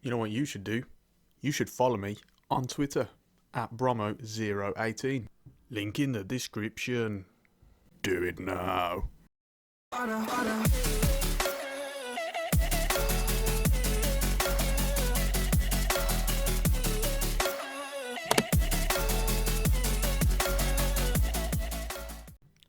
You know what you should do? You should follow me on Twitter at Bromo018. Link in the description. Do it now.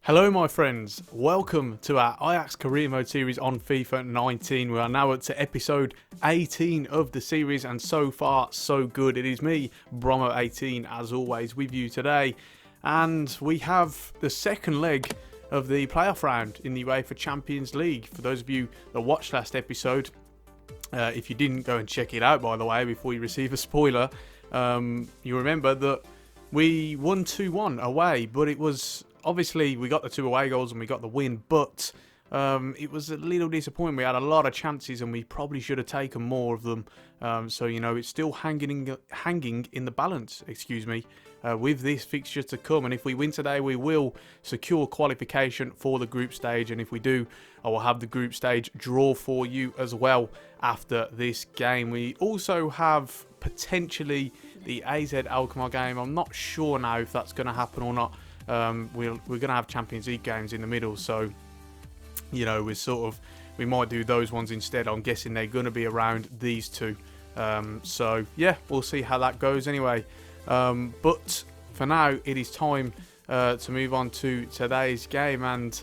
Hello my friends, welcome to our Ajax career mode series on FIFA 19. We are now up to episode 18 of the series and so far so good. It is me, Bromo18, as always with you today, and we have the second leg of the playoff round in the UEFA Champions League. For those of you that watched last episode, if you didn't go and check it out by the way before you receive a spoiler, you remember that we won 2-1 away, but it was... Obviously, we got the 2 away goals and we got the win, but it was a little disappointing. We had a lot of chances and we probably should have taken more of them. So, you know, it's still hanging in the balance, with this fixture to come. And if we win today, we will secure qualification for the group stage. And if we do, I will have the group stage draw for you as well after this game. We also have potentially the AZ Alkmaar game. I'm not sure now if that's going to happen or not. We're going to have Champions League games in the middle, so you know we might do those ones instead. I'm guessing they're going to be around these two, so yeah, we'll see how that goes anyway. But for now, it is time to move on to today's game, and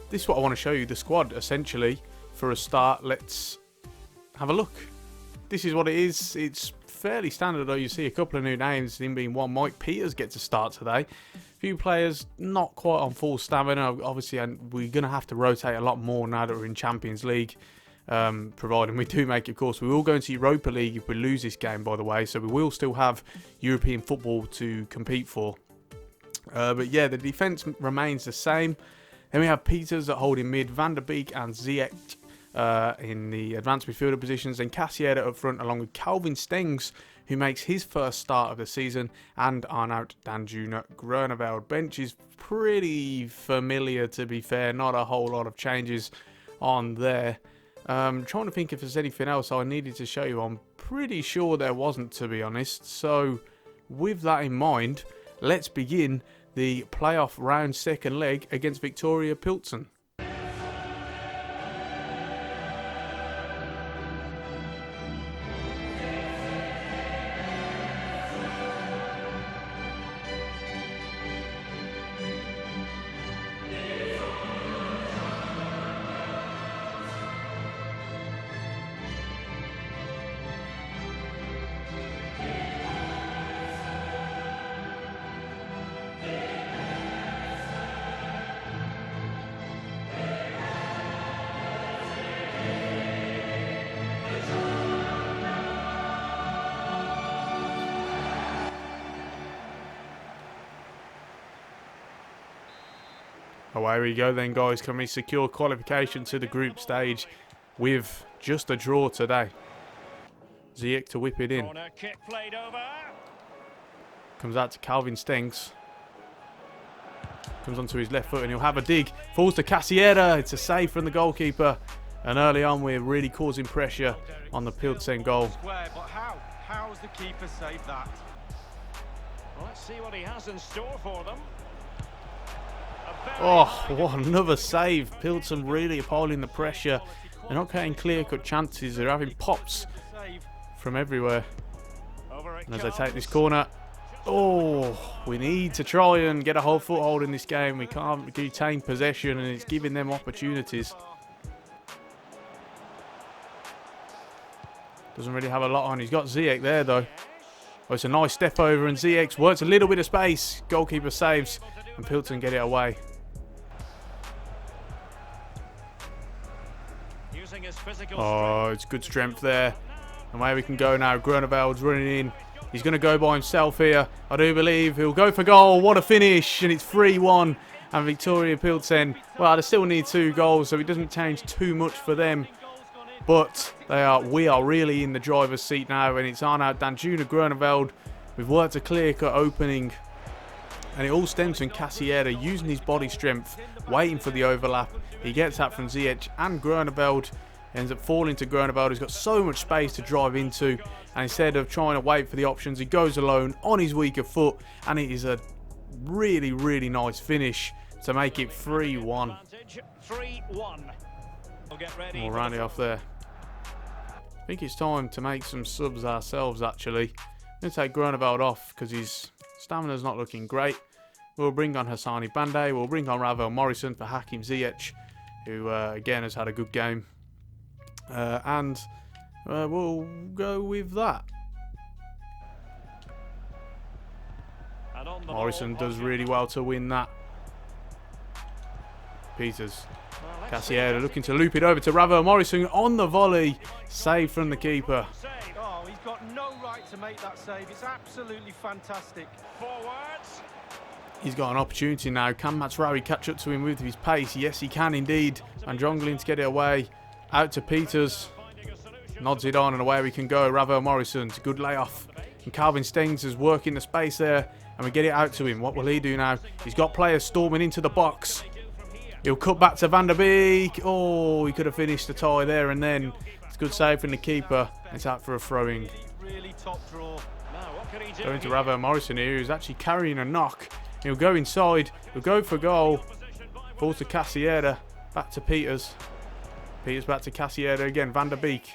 this is what I want to show you, the squad essentially. For a start, let's have a look. This is what it is. It's fairly standard though. You see a couple of new names, him being one. Mike Peters gets a start today. Few players not quite on full stamina, obviously, and we're going to have to rotate a lot more now that we're in Champions League, providing we do make it. Of course, we will go into Europa League if we lose this game, by the way, so we will still have European football to compete for. But yeah, the defence remains the same. Then we have Peters at holding mid, Van der Beek and Ziyech in the advanced midfielder positions, and Cassiera up front along with Calvin Stengs, who makes his first start of the season, and Arnaut Danjuma Groeneveld. Bench is pretty familiar, to be fair, not a whole lot of changes on there. Trying to think if there's anything else I needed to show you. I'm pretty sure there wasn't, to be honest. So with that in mind, let's begin the playoff round second leg against Viktoria Plzen. Away we go then, guys. Can we secure qualification to the group stage with just a draw today? Ziyech to whip it in. Comes out to Calvin Stengs. Comes onto his left foot and he'll have a dig. Falls to Cassiera. It's a save from the goalkeeper. And early on we're really causing pressure on the Plzen goal. But how has the keeper saved that? Well, let's see what he has in store for them. Oh, what another save. Plzen really appalling the pressure. They're not getting clear-cut chances. They're having pops from everywhere. And as they take this corner, oh, we need to try and get a whole foothold in this game. We can't retain possession and it's giving them opportunities. Doesn't really have a lot on. He's got Ziyech there though. Oh, it's a nice step over and Ziyech works a little bit of space. Goalkeeper saves and Plzen get it away. Oh, it's good strength there. And where we can go now. Groeneveld's running in. He's going to go by himself here. I do believe he'll go for goal. What a finish. And it's 3-1. And Viktoria Plzen, well, they still need 2 goals, so it doesn't change too much for them. But we are really in the driver's seat now. And it's Arnaut Danjuma Groeneveld. We've worked a clear-cut opening. And it all stems from Cassiera using his body strength, waiting for the overlap. He gets that from Ziyech and Groeneveld. Ends up falling to Groeneveld, who's got so much space to drive into. And instead of trying to wait for the options, he goes alone on his weaker foot. And it is a really, really nice finish to make it 3-1. 3-1. We'll round it off there. I think it's time to make some subs ourselves, actually. I'm going to take Groeneveld off because his stamina's not looking great. We'll bring on Hassani Bande. We'll bring on Ravel Morrison for Hakim Ziyech, who, again, has had a good game. And we'll go with that. Morrison does really well to win that. Peters. Cassiera looking to loop it over to Ravel Morrison on the volley. Save from the keeper. Oh, he's got no right to make that save. It's absolutely fantastic. Forwards. He's got an opportunity now. Can Matsraoui catch up to him with his pace? Yes, he can indeed. And Jongling to get it away. Out to Peters. Nods it on and away we can go. Ravel Morrison. It's a good layoff. And Calvin Stengs is working the space there. And we get it out to him. What will he do now? He's got players storming into the box. He'll cut back to Van der Beek. Oh, he could have finished the tie there and then. It's a good save from the keeper. It's out for a throw-in. Really top draw. Going to Ravel Morrison here, who's actually carrying a knock. He'll go inside. He'll go for goal. Falls to Cassiera. Back to Peters. Peters back to Cassiera again. Van der Beek.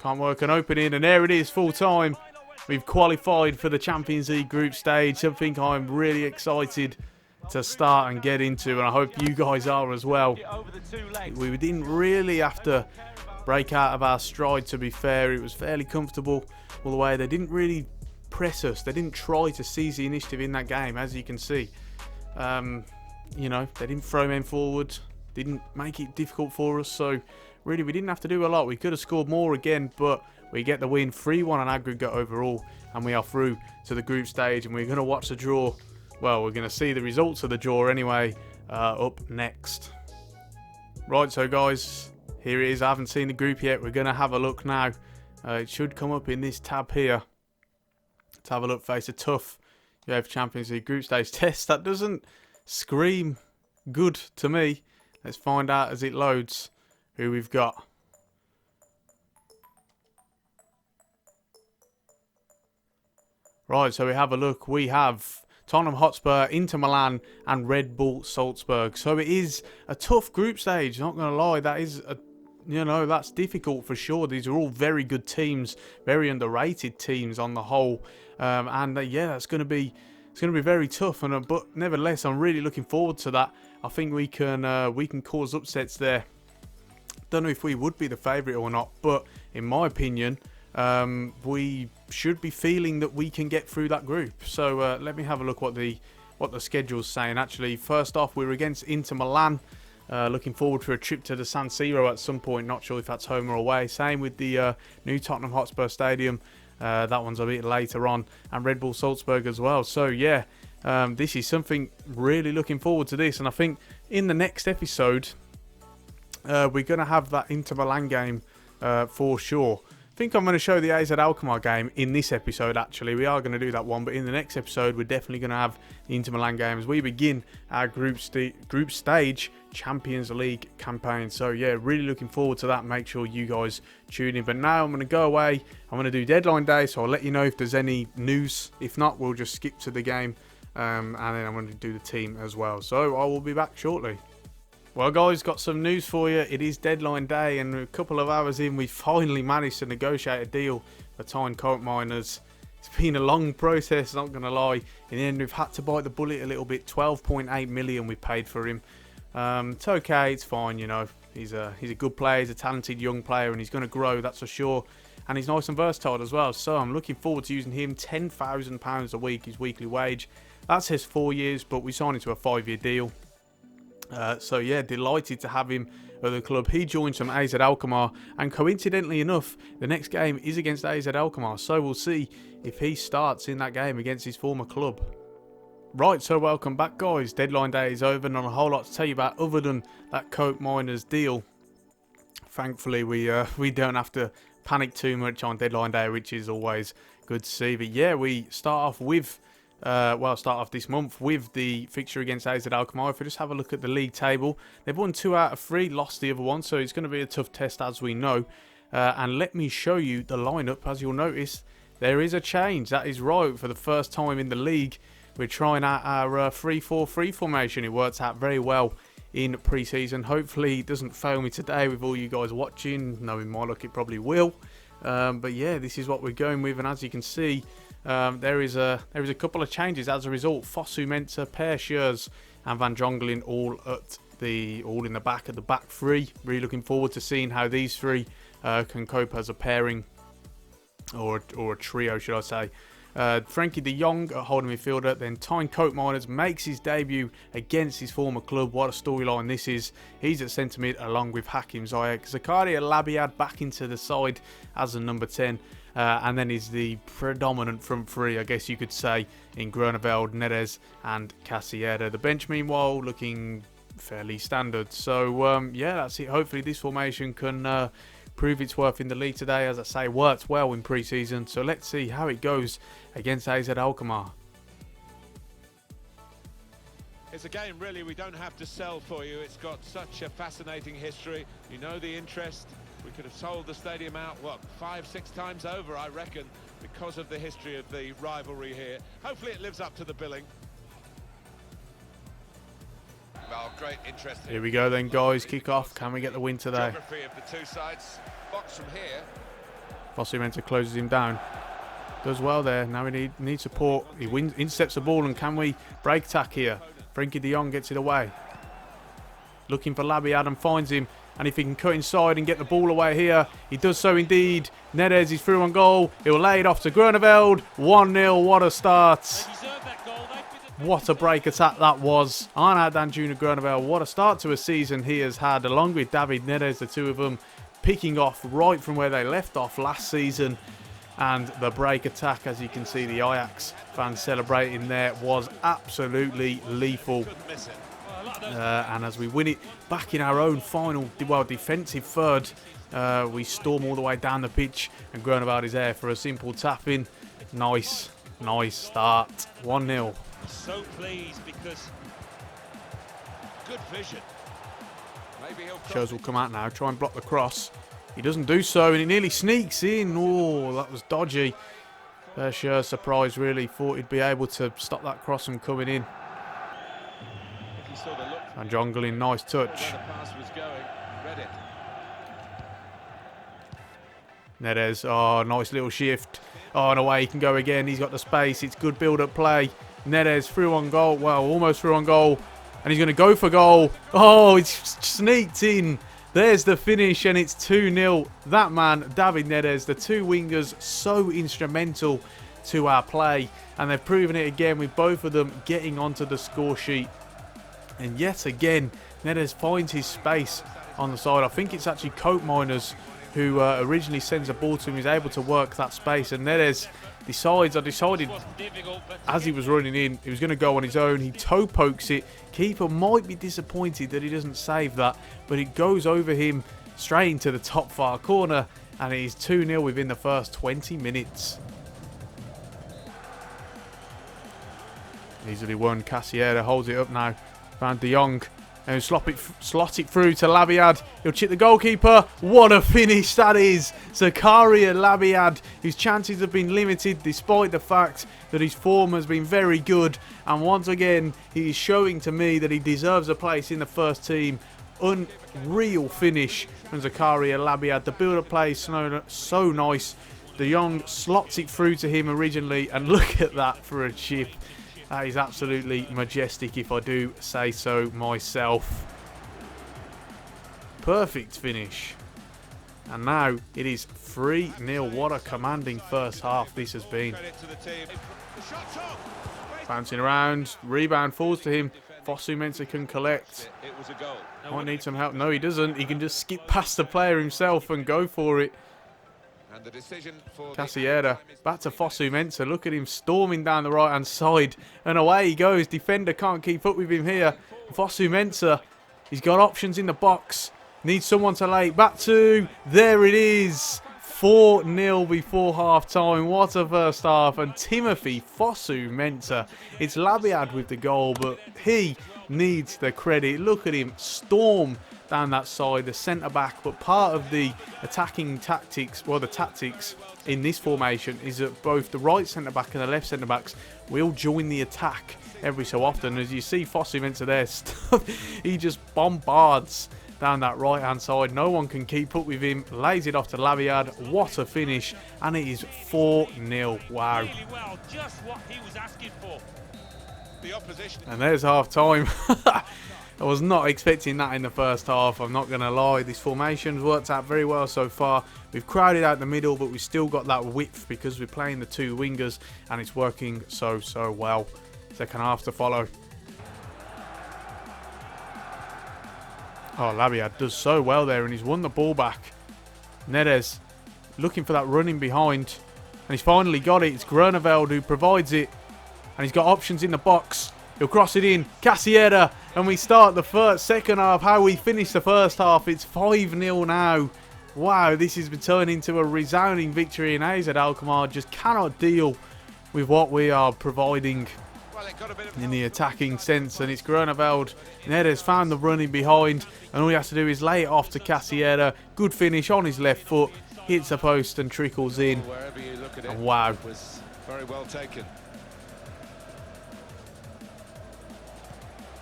Can't work an opening. And there it is, full time. We've qualified for the Champions League group stage. Something I'm really excited to start and get into, and I hope you guys are as well. We didn't really have to break out of our stride, to be fair. It was fairly comfortable all the way. They didn't really press us. They didn't try to seize the initiative in that game, as you can see. You know, they didn't throw men forward, didn't make it difficult for us, so really we didn't have to do a lot. We could have scored more again, but we get the win, 3-1 on aggregate overall, and we are through to the group stage, and we're going to watch the draw. Well, we're going to see the results of the draw anyway, up next. Right, so guys, here it is. I haven't seen the group yet. We're going to have a look now. It should come up in this tab here. Let's have a look. Face a tough UEFA Champions League group stage test. That doesn't scream good to me. Let's find out as it loads who we've got. Right, so we have a look. We have Tottenham Hotspur, Inter Milan and Red Bull Salzburg. So it is a tough group stage, not going to lie. That is, that's difficult for sure. These are all very good teams, very underrated teams on the whole. Yeah, it's going to be very tough. But nevertheless, I'm really looking forward to that. I think we can cause upsets there. Don't know if we would be the favourite or not, but in my opinion, we should be feeling that we can get through that group. So let me have a look what the schedule's saying. Actually, first off, we're against Inter Milan. Looking forward to a trip to the San Siro at some point. Not sure if that's home or away. Same with the new Tottenham Hotspur Stadium. That one's a bit later on. And Red Bull Salzburg as well. So yeah, this is something really looking forward to this. And I think in the next episode, we're going to have that Inter Milan game for sure. I think I'm going to show the AZ Alkmaar game in this episode, actually. We are going to do that one, but in the next episode, we're definitely going to have the Inter Milan game as we begin our group stage Champions League campaign. So, yeah, really looking forward to that. Make sure you guys tune in. But now I'm going to go away. I'm going to do deadline day, so I'll let you know if there's any news. If not, we'll just skip to the game, and then I'm going to do the team as well. So, I will be back shortly. Well, guys, got some news for you. It is deadline day, and a couple of hours in, we finally managed to negotiate a deal for Tyne Coat Miners. It's been a long process, not going to lie. In the end, we've had to bite the bullet a little bit. 12.8 million we paid for him. It's okay, it's fine, you know. He's a good player, he's a talented young player, and he's going to grow, that's for sure. And he's nice and versatile as well. So I'm looking forward to using him. £10,000 a week, his weekly wage. That says 4 years, but we signed into a 5-year deal. So yeah, delighted to have him at the club. He joins from AZ Alkmaar, and coincidentally enough, the next game is against AZ Alkmaar, so we'll see if he starts in that game against his former club. Right, so welcome back, guys. Deadline day is over, and not a whole lot to tell you about other than that Coat Miners deal. Thankfully, we don't have to panic too much on deadline day, which is always good to see. But yeah, we start off with start off this month with the fixture against AZ Alkmaar. If we just have a look at the league table, they've won 2 out of 3, lost the other one, so it's going to be a tough test as we know. And let me show you the lineup. As you'll notice, there is a change. That is right, for the first time in the league, we're trying out our 3-4-3 formation. It works out very well in pre-season. Hopefully it doesn't fail me today with all you guys watching. Knowing my luck, it probably will. But yeah, this is what we're going with, and as you can see, there is a couple of changes as a result. Fosu, Mensah, Pershers and Van Jongelen all in the back of the back three. Really looking forward to seeing how these three can cope as a pairing, or a trio, should I say. Frankie de Jong at holding midfielder. Then Tyne Koopmeiners makes his debut against his former club. What a storyline this is. He's at centre mid along with Hakim Ziyech. Zakaria Labiad back into the side as a number 10. And then is the predominant front three, I guess you could say, in Groeneveld, Neres and Casiera. The bench, meanwhile, looking fairly standard. So, yeah, that's it. Hopefully this formation can prove its worth in the league today. As I say, worked well in pre-season. So let's see how it goes against AZ Alkmaar. It's a game, really, we don't have to sell for you. It's got such a fascinating history. You know the interest. We could have sold the stadium out, what, 5-6 times over, I reckon, because of the history of the rivalry here. Hopefully it lives up to the billing. Well, great interest. Here we go then, guys. Kick off. Can we get the win today? Geography of the two sides. Box from here. Fosu Mensah closes him down. Does well there. Now we need support. He intercepts the ball, and can we break attack here? Frankie de Jong gets it away. Looking for Labiad and finds him. And if he can cut inside and get the ball away here, he does so indeed. Neres is through on goal. He'll lay it off to Groeneveld. 1-0. What a start. What a break attack that was. Arnaud Danjuma Groeneveld. What a start to a season he has had, along with David Neres, the two of them picking off right from where they left off last season. And the break attack, as you can see, the Ajax fans celebrating there, was absolutely lethal. And as we win it back in our own final, defensive third, we storm all the way down the pitch, and Groeneveld is there for a simple tap in. Nice start. 1-0. So pleased because good vision. Maybe he'll Shows will come out now, try and block the cross. He doesn't do so, and he nearly sneaks in. Oh, that was dodgy. Sure, surprised really. Thought he'd be able to stop that cross from coming in. And Jongelen, nice touch. Neres, oh, nice little shift. Oh, and away he can go again. He's got the space. It's good build-up play. Neres through on goal. Well, almost through on goal. And he's going to go for goal. Oh, it's sneaked in. There's the finish, and it's 2-0. That man, David Neres, the two wingers, so instrumental to our play. And they've proven it again with both of them getting onto the score sheet. And yet again, Neres finds his space on the side. I think it's actually Koopmeiners who originally sends a ball to him. He's able to work that space. And Neres decided as he was running in, he was going to go on his own. He toe pokes it. Keeper might be disappointed that he doesn't save that, but it goes over him straight into the top far corner. And it is 2-0 within the first 20 minutes. Easily won. Casiera holds it up now. Van de Jong, and slot it through to Labiad. He'll chip the goalkeeper. What a finish that is. Zakaria Labiad, whose chances have been limited despite the fact that his form has been very good. And once again, he is showing to me that he deserves a place in the first team. Unreal finish from Zakaria Labiad. The build-up play is so nice. De Jong slots it through to him originally, and look at that for a chip. That is absolutely majestic, if I do say so myself. Perfect finish. And now it is 3-0. What a commanding first half this has been. Bouncing around. Rebound falls to him. Fosu Mensah can collect. Might need some help. No, he doesn't. He can just skip past the player himself and go for it. Casiera, back to Fosu Mensah. Look at him storming down the right-hand side. And away he goes. Defender can't keep up with him here. Fosu Mensah, he's got options in the box. Needs someone to lay it back to. There it is. 4-0 before half-time. What a first half. And Timothy Fosu Mensah. It's Labiad with the goal, but he needs the credit. Look at him storm down that side, the centre-back. But part of the attacking tactics, well, the tactics in this formation is that both the right centre-back and the left centre-backs will join the attack every so often. As you see Fosu Mensah there, he just bombards down that right hand side. No one can keep up with him. Lays it off to Labiad. What a finish. And it is 4-0. Wow. Really well, just what he was asking for. The opposition. And there's half time. I was not expecting that in the first half. I'm not going to lie. This formation's worked out very well so far. We've crowded out the middle, but we've still got that width because we're playing the two wingers. And it's working so well. Second half to follow. Oh, Labiad does so well there, and he's won the ball back. Neres looking for that running behind, and he's finally got it. It's Groeneveld who provides it, and he's got options in the box. He'll cross it in, Casiera, and we start the second half. How we finish the first half, it's 5-0 now. Wow, this has been turned into a resounding victory, and AZ Alkmaar just cannot deal with what we are providing in the attacking sense. And it's Groeneveld. Neres found the running behind, and all he has to do is lay it off to Casiera. Good finish on his left foot, hits the post and trickles in. Wherever you look at it, and wow, it was very well taken.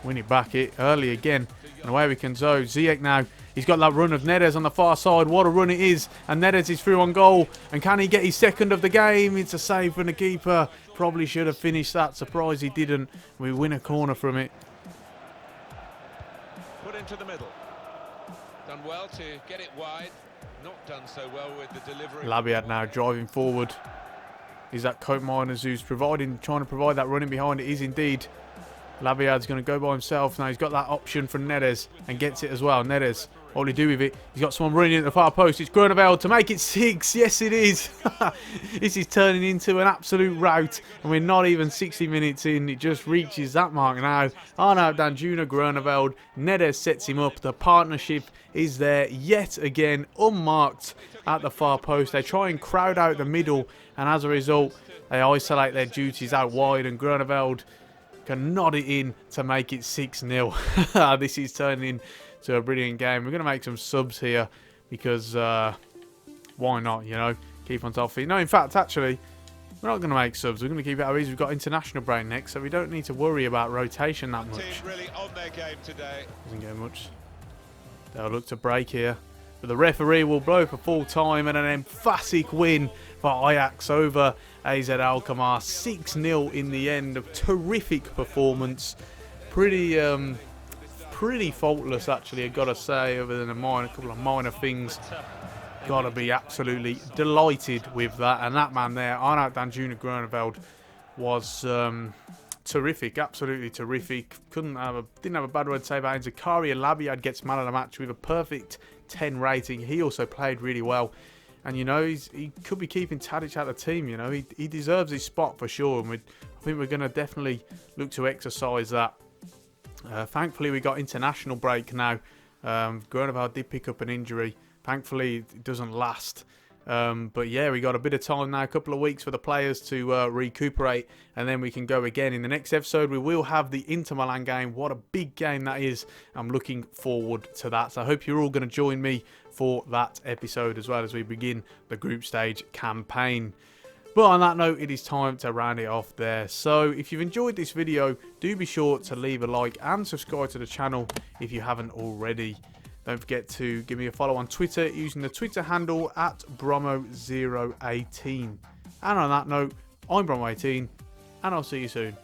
Win it back it early again, and away we can go. Ziyech now. He's got that run of Neres on the far side. What a run it is. And Neres is through on goal. And can he get his second of the game? It's a save from the keeper. Probably should have finished that. Surprised he didn't. We win a corner from it. Put into the middle. Done well to get it wide. Not done so well with the delivery. Labiad now driving forward. Is that Cope Miners who's trying to provide that running behind? It is indeed. Labiad's going to go by himself. Now he's got that option for Neres and gets it as well. Neres, what will he do with it? He's got someone running at the far post. It's Groeneveld to make it 6. Yes, it is. This is turning into an absolute rout, and we're not even 60 minutes in. It just reaches that mark now. Arnaud Danjuma, Groeneveld. Neres sets him up. The partnership is there yet again, unmarked at the far post. They try and crowd out the middle, and as a result, they isolate their duties out wide, and Groeneveld can nod it in to make it 6-0. This is turning into a brilliant game. We're going to make some subs here because why not, you know, keep on top of feet. No, in fact, actually, we're not going to make subs. We're going to keep it how it is. We've got international break next, so we don't need to worry about rotation that much. Team really on their game today. Doesn't get much. They'll look to break here. But the referee will blow for full time, and an emphatic win for Ajax over AZ Alkmaar. 6-0 in the end. A terrific performance. Pretty faultless, actually, I've got to say, other than a couple of minor things. Got to be absolutely delighted with that. And that man there, Arnaud Danjuma Groeneveld, was terrific, absolutely terrific. Didn't have a bad word to say about him. Zakaria Labiad gets man of the match with a perfect 10 rating. He also played really well, and you know, he could be keeping Tadic out of the team. You know, he deserves his spot for sure, and I think we're going to definitely look to exercise that. Thankfully, we got international break now. Groeneveld did pick up an injury. Thankfully, it doesn't last. But yeah, we got a bit of time now, a couple of weeks for the players to recuperate, and then we can go again. In the next episode, we will have the Inter Milan game. What a big game that is. I'm looking forward to that. So I hope you're all going to join me for that episode as well as we begin the group stage campaign. But on that note, it is time to round it off there. So if you've enjoyed this video, do be sure to leave a like and subscribe to the channel if you haven't already. Don't forget to give me a follow on Twitter using the Twitter handle at Bromo018. And on that note, I'm Bromo18, and I'll see you soon.